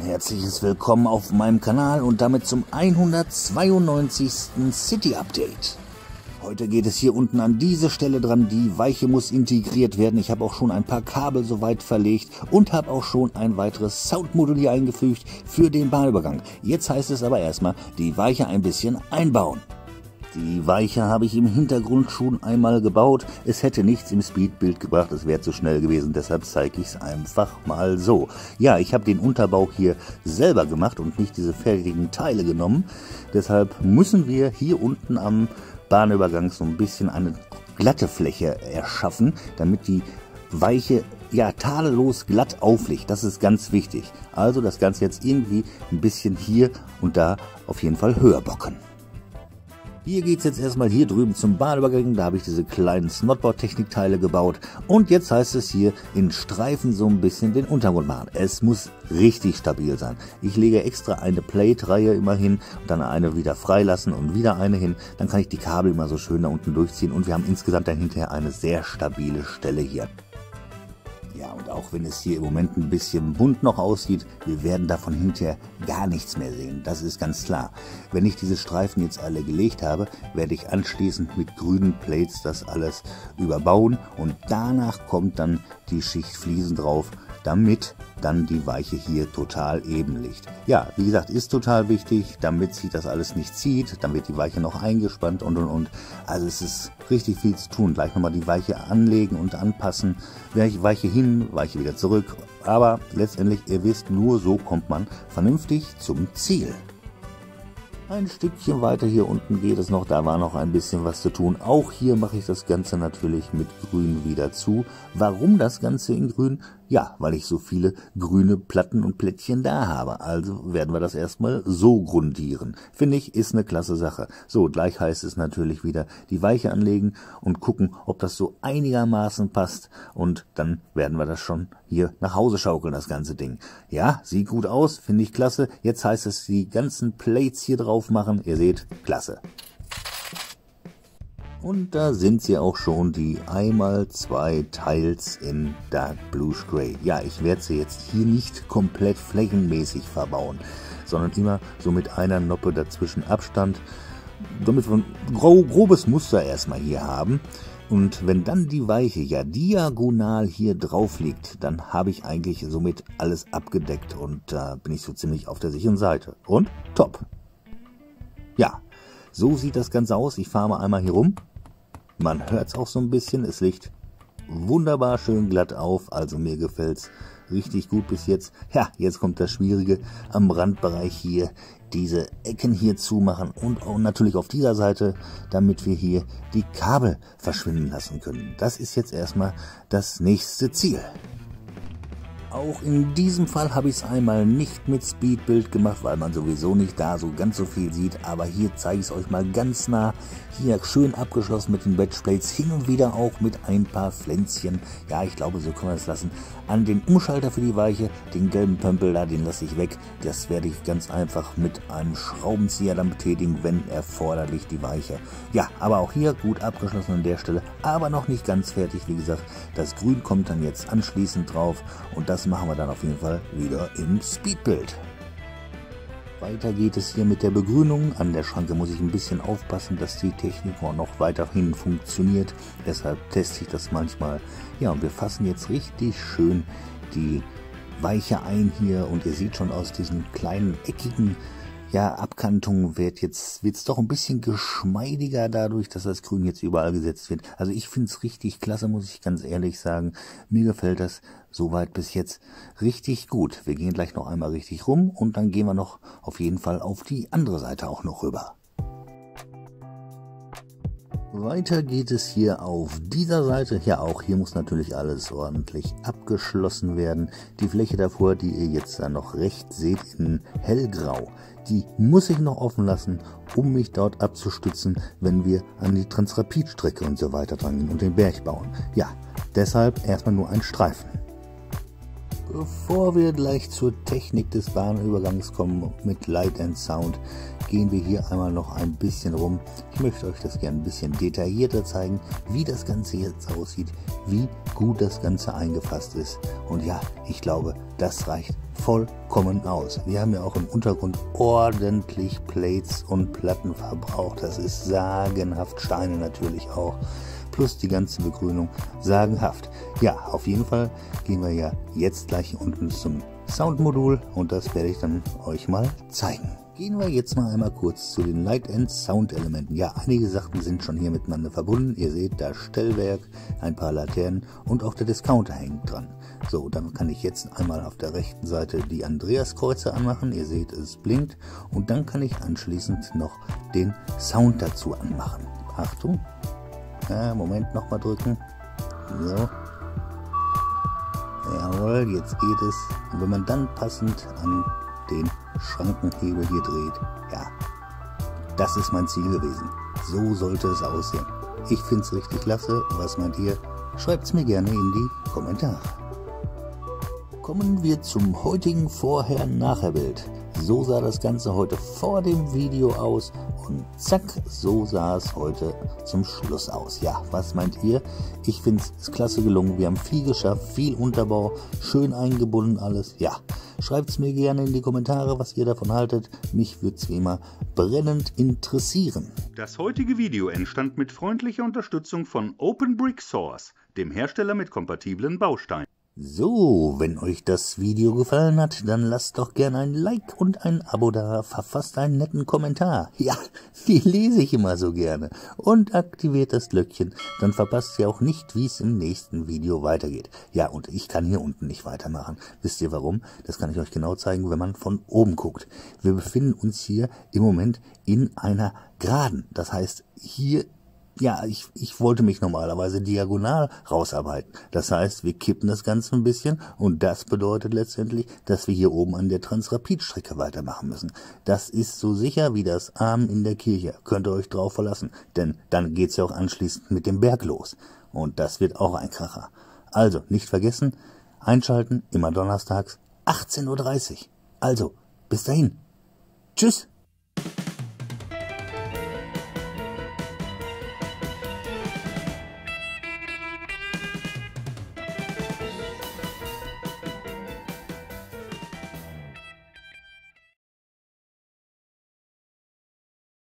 herzliches Willkommen auf meinem Kanal und damit zum 192. City Update. Heute geht es hier unten an diese Stelle dran, die Weiche muss integriert werden. Ich habe auch schon ein paar Kabel soweit verlegt und habe auch schon ein weiteres Soundmodul hier eingefügt für den Bahnübergang. Jetzt heißt es aber erstmal, die Weiche ein bisschen einbauen. Die Weiche habe ich im Hintergrund schon einmal gebaut. Es hätte nichts im Speedbild gebracht, es wäre zu schnell gewesen, deshalb zeige ich es einfach mal so. Ja, ich habe den Unterbau hier selber gemacht und nicht diese fertigen Teile genommen. Deshalb müssen wir hier unten am Bahnübergang so ein bisschen eine glatte Fläche erschaffen, damit die Weiche ja tadellos glatt aufliegt. Das ist ganz wichtig. Also das Ganze jetzt irgendwie ein bisschen hier und da auf jeden Fall höher bocken. Hier geht es jetzt erstmal hier drüben zum Bahnübergang, da habe ich diese kleinen Snodboard-Technikteile gebaut und jetzt heißt es hier in Streifen so ein bisschen den Untergrund machen. Es muss richtig stabil sein. Ich lege extra eine Plate-Reihe immer hin und dann eine wieder freilassen und wieder eine hin, dann kann ich die Kabel immer so schön da unten durchziehen und wir haben insgesamt dann hinterher eine sehr stabile Stelle hier. Ja, und auch wenn es hier im Moment ein bisschen bunt noch aussieht, wir werden davon hinterher gar nichts mehr sehen. Das ist ganz klar. Wenn ich diese Streifen jetzt alle gelegt habe, werde ich anschließend mit grünen Plates das alles überbauen und danach kommt dann die Schicht Fliesen drauf, damit dann die Weiche hier total eben liegt. Ja, wie gesagt, ist total wichtig, damit sich das alles nicht zieht, dann wird die Weiche noch eingespannt und. Also es ist richtig viel zu tun. Gleich nochmal die Weiche anlegen und anpassen. Weiche hin, Weiche wieder zurück. Aber letztendlich, ihr wisst, nur so kommt man vernünftig zum Ziel. Ein Stückchen weiter hier unten geht es noch, da war noch ein bisschen was zu tun. Auch hier mache ich das Ganze natürlich mit Grün wieder zu. Warum das Ganze in Grün? Ja, weil ich so viele grüne Platten und Plättchen da habe. Also werden wir das erstmal so grundieren. Finde ich, ist eine klasse Sache. So, gleich heißt es natürlich wieder die Weiche anlegen und gucken, ob das so einigermaßen passt. Und dann werden wir das schon hier nach Hause schaukeln, das ganze Ding. Ja, sieht gut aus, finde ich klasse. Jetzt heißt es, die ganzen Plates hier drauf machen. Ihr seht, klasse. Und da sind sie auch schon, die 1x2 Tiles in Dark Bluish Grey. Ja, ich werde sie jetzt hier nicht komplett flächenmäßig verbauen, sondern immer so mit einer Noppe dazwischen Abstand, damit wir ein grobes Muster erstmal hier haben. Und wenn dann die Weiche ja diagonal hier drauf liegt, dann habe ich eigentlich somit alles abgedeckt und da bin ich so ziemlich auf der sicheren Seite. Und top. Ja, so sieht das Ganze aus. Ich fahre mal einmal hier rum. Man hört es auch so ein bisschen, es liegt wunderbar schön glatt auf, also mir gefällt es richtig gut bis jetzt. Ja, jetzt kommt das Schwierige am Randbereich hier, diese Ecken hier zumachen und auch natürlich auf dieser Seite, damit wir hier die Kabel verschwinden lassen können. Das ist jetzt erstmal das nächste Ziel. Auch in diesem Fall habe ich es einmal nicht mit Speedbild gemacht, weil man sowieso nicht da so ganz so viel sieht. Aber hier zeige ich es euch mal ganz nah. Hier schön abgeschlossen mit den Wedgeplates, hin und wieder auch mit ein paar Pflänzchen. Ja, ich glaube, so können wir es lassen. An den Umschalter für die Weiche, den gelben Pömpel da, den lasse ich weg. Das werde ich ganz einfach mit einem Schraubenzieher dann betätigen, wenn erforderlich, die Weiche. Ja, aber auch hier gut abgeschlossen an der Stelle, aber noch nicht ganz fertig. Wie gesagt, das Grün kommt dann jetzt anschließend drauf und das machen wir dann auf jeden Fall wieder im Speedbild. Weiter geht es hier mit der Begrünung. An der Schranke muss ich ein bisschen aufpassen, dass die Technik auch noch weiterhin funktioniert. Deshalb teste ich das manchmal. Ja, und wir fassen jetzt richtig schön die Weiche ein hier. Und ihr seht schon, aus diesen kleinen eckigen Abkantungen wird es doch ein bisschen geschmeidiger dadurch, dass das Grün jetzt überall gesetzt wird. Also ich finde es richtig klasse, muss ich ganz ehrlich sagen. Mir gefällt das soweit bis jetzt richtig gut. Wir gehen gleich noch einmal richtig rum und dann gehen wir noch auf jeden Fall auf die andere Seite auch noch rüber. Weiter geht es hier auf dieser Seite. Ja, auch hier muss natürlich alles ordentlich abgeschlossen werden. Die Fläche davor, die ihr jetzt da noch rechts seht in hellgrau, die muss ich noch offen lassen, um mich dort abzustützen, wenn wir an die Transrapidstrecke und so weiter dran gehen und den Berg bauen. Ja, deshalb erstmal nur ein Streifen. Bevor wir gleich zur Technik des Bahnübergangs kommen mit Light and Sound, gehen wir hier einmal noch ein bisschen rum. Ich möchte euch das gerne ein bisschen detaillierter zeigen, wie das Ganze jetzt aussieht, wie gut das Ganze eingefasst ist. Und ja, ich glaube, das reicht vollkommen aus. Wir haben ja auch im Untergrund ordentlich Plates und Platten verbraucht. Das ist sagenhaft, Steine natürlich auch. Plus die ganze Begrünung, sagenhaft. Ja, auf jeden Fall gehen wir ja jetzt gleich unten zum Soundmodul und das werde ich dann euch mal zeigen. Gehen wir jetzt mal einmal kurz zu den Light and Sound Elementen. Ja, einige Sachen sind schon hier miteinander verbunden. Ihr seht das Stellwerk, ein paar Laternen und auch der Discounter hängt dran. So, dann kann ich jetzt einmal auf der rechten Seite die Andreaskreuze anmachen. Ihr seht, es blinkt. Und dann kann ich anschließend noch den Sound dazu anmachen. Achtung. Ja, Moment, nochmal drücken. So. Jawohl, jetzt geht es. Und wenn man dann passend an den Schrankenhebel hier dreht, ja, das ist mein Ziel gewesen. So sollte es aussehen. Ich finde es richtig klasse. Was meint ihr? Schreibt es mir gerne in die Kommentare. Kommen wir zum heutigen Vorher-Nachher-Bild. So sah das Ganze heute vor dem Video aus und zack, so sah es heute zum Schluss aus. Ja, was meint ihr? Ich finde es klasse gelungen. Wir haben viel geschafft, viel Unterbau, schön eingebunden alles. Ja, schreibt es mir gerne in die Kommentare, was ihr davon haltet. Mich würde es wie immer brennend interessieren. Das heutige Video entstand mit freundlicher Unterstützung von Open Brick Source, dem Hersteller mit kompatiblen Bausteinen. So, wenn euch das Video gefallen hat, dann lasst doch gerne ein Like und ein Abo da, verfasst einen netten Kommentar. Ja, die lese ich immer so gerne. Und aktiviert das Glöckchen, dann verpasst ihr auch nicht, wie es im nächsten Video weitergeht. Ja, und ich kann hier unten nicht weitermachen. Wisst ihr warum? Das kann ich euch genau zeigen, wenn man von oben guckt. Wir befinden uns hier im Moment in einer Geraden. Das heißt, hier... Ja, ich wollte mich normalerweise diagonal rausarbeiten. Das heißt, wir kippen das Ganze ein bisschen und das bedeutet letztendlich, dass wir hier oben an der Transrapid-Strecke weitermachen müssen. Das ist so sicher wie das Amen in der Kirche. Könnt ihr euch drauf verlassen, denn dann geht's ja auch anschließend mit dem Berg los. Und das wird auch ein Kracher. Also, nicht vergessen, einschalten, immer donnerstags, 18:30 Uhr. Also, bis dahin. Tschüss!